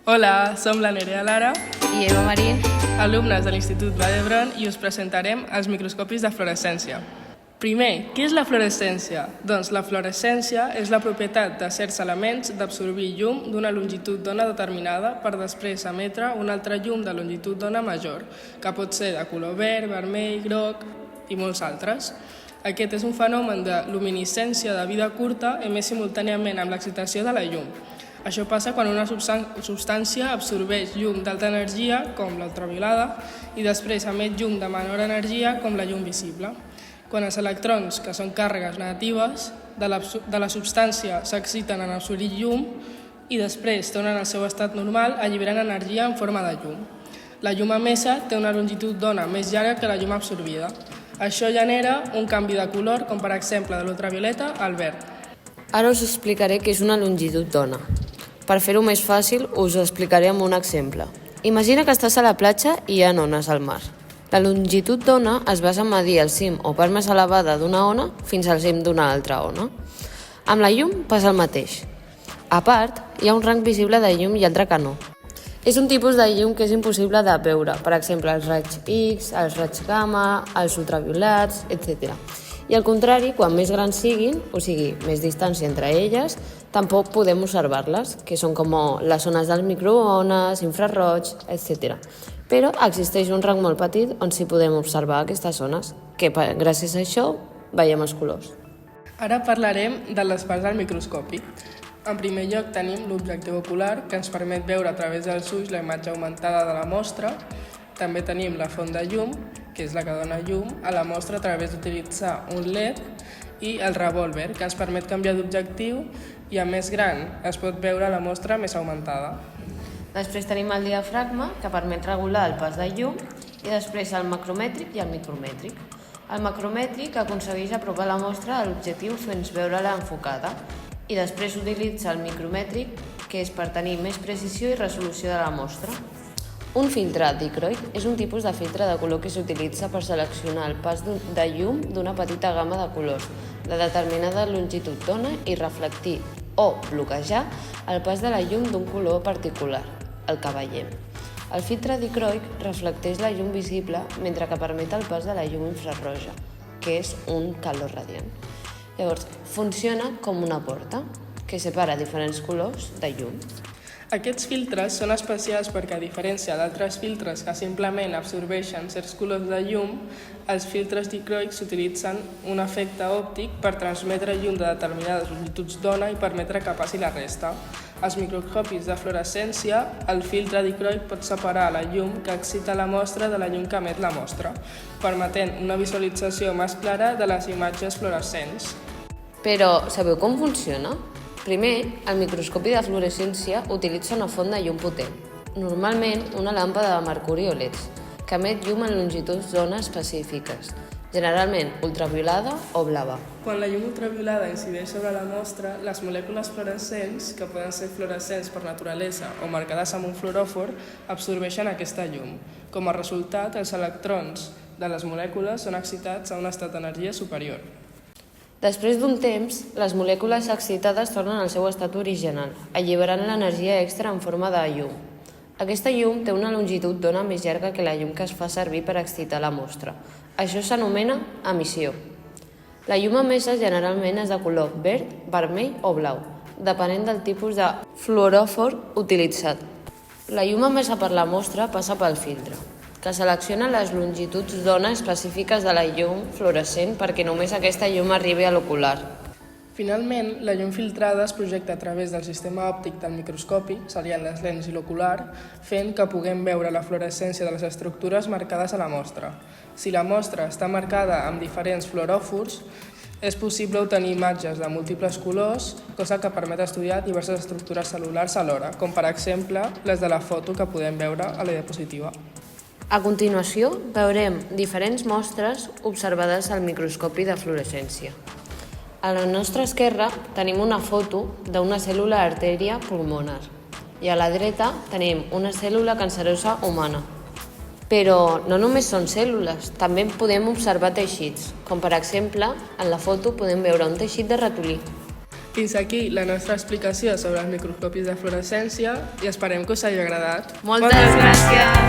Hola, som la Nerea Lara, I Eva Marín. alumnes de l'Institut Vall d'Hebron, i us presentarem els microscopis de fluorescència. Primer, què és la fluorescència? Doncs la fluorescència és la propietat de certs elements d'absorbir llum d'una longitud d'ona determinada per després emetre un altre llum de longitud d'ona major, que pot ser de color verd, vermell, groc i molts altres. Aquest és un fenomen de luminescència de vida curta emès simultàniament amb l'excitació de la llum. Això passa quan una substància absorbeix llum d'alta energia, com l'ultraviolada, i després emet llum de menor energia, com la llum visible. Quan els electrons, que són càrregues negatives, de la substància s'exciten en absorbir llum i després tornen al seu estat normal alliberant energia en forma de llum. La llum emesa té una longitud d'ona més llarga que la llum absorbida. Això genera un canvi de color, com per exemple de l'ultravioleta al verd. Ara us explicaré què és una longitud d'ona. Per fer-ho més fàcil, us ho explicaré amb un exemple. Imagina que estàs a la platja i hi ha ones al mar. La longitud d'ona es basa en medir el cim o part més elevada d'una ona fins al cim d'una altra ona. Amb la llum passa el mateix. A part, hi ha un rang visible de llum i altre que no. És un tipus de llum que és impossible de veure, per exemple, els raigs X, els raigs gamma, els ultraviolats, etc. I al contrari, quan més grans siguin, o sigui, més distància entre elles, tampoc podem observar-les, que són com les ones dels microones, infraroig, etc. Però existeix un rang molt petit on sí podem observar aquestes ones, que gràcies a això veiem els colors. Ara parlarem de les parts del microscopi. En primer lloc tenim l'objectiu ocular, que ens permet veure a través dels ulls la imatge augmentada de la mostra. També tenim la font de llum, que és la que dona llum a la mostra a través d'utilitzar un LED, i el revòlver, que ens permet canviar d'objectiu i a més gran es pot veure la mostra més augmentada. Després tenim el diafragma, que permet regular el pas de llum, i després el macromètric i el micromètric. El macromètric aconsegueix apropar la mostra a l'objectiu fins veure-la enfocada, i després utilitza el micromètric, que és per tenir més precisió i resolució de la mostra. Un filtre dicroic és un tipus de filtre de color que s'utilitza per seleccionar el pas de llum d'una petita gamma de colors de determinada longitud d'ona i reflectir o bloquejar el pas de la llum d'un color particular, el que veiem. El filtre dicroic reflecteix la llum visible mentre que permet el pas de la llum infrarroja, que és un calor radiant. Llavors, funciona com una porta que separa diferents colors de llum. Aquests filtres són especials perquè, a diferència d'altres filtres que simplement absorbeixen certs colors de llum, els filtres dicroics utilitzen un efecte òptic per transmetre llum de determinades longituds d'ona i permetre que passi la resta. Als microscopis de fluorescència, el filtre dicroic pot separar la llum que excita la mostra de la llum que emet la mostra, permetent una visualització més clara de les imatges fluorescents. Però sabeu com funciona? Primer, el microscopi de fluorescència utilitza una font de llum potent, normalment una làmpada de mercuri o LEDs, que emet llum en longituds d'ona específiques, generalment ultraviolada o blava. Quan la llum ultraviolada incideix sobre la mostra, les molècules fluorescents, que poden ser fluorescents per naturalesa o marcades amb un fluoròfor, absorbeixen aquesta llum. Com a resultat, els electrons de les molècules són excitats a un estat d'energia superior. Després d'un temps, les molècules excitades tornen al seu estat original, alliberant l'energia extra en forma de llum. Aquesta llum té una longitud d'ona més llarga que la llum que es fa servir per excitar la mostra. Això s'anomena emissió. La llum emesa generalment és de color verd, vermell o blau, depenent del tipus de fluoròfor utilitzat. La llum emesa per la mostra passa pel filtre, que selecciona les longituds d'ona específiques de la llum fluorescent perquè només aquesta llum arribi a l'ocular. Finalment, la llum filtrada es projecta a través del sistema òptic del microscopi, serien les lents i l'ocular, fent que puguem veure la fluorescència de les estructures marcades a la mostra. Si la mostra està marcada amb diferents fluoròfors, és possible obtenir imatges de múltiples colors, cosa que permet estudiar diverses estructures cel·lulars alhora, com per exemple les de la foto que podem veure a la diapositiva. A continuació, veurem diferents mostres observades al microscopi de fluorescència. A la nostra esquerra tenim una foto d'una cèl·lula artèria pulmonar i a la dreta tenim una cèl·lula cancerosa humana. Però no només són cèl·lules, també podem observar teixits, com per exemple, en la foto podem veure un teixit de ratolí. Fins aquí la nostra explicació sobre els microscopis de fluorescència i esperem que us hagi agradat. Moltes gràcies!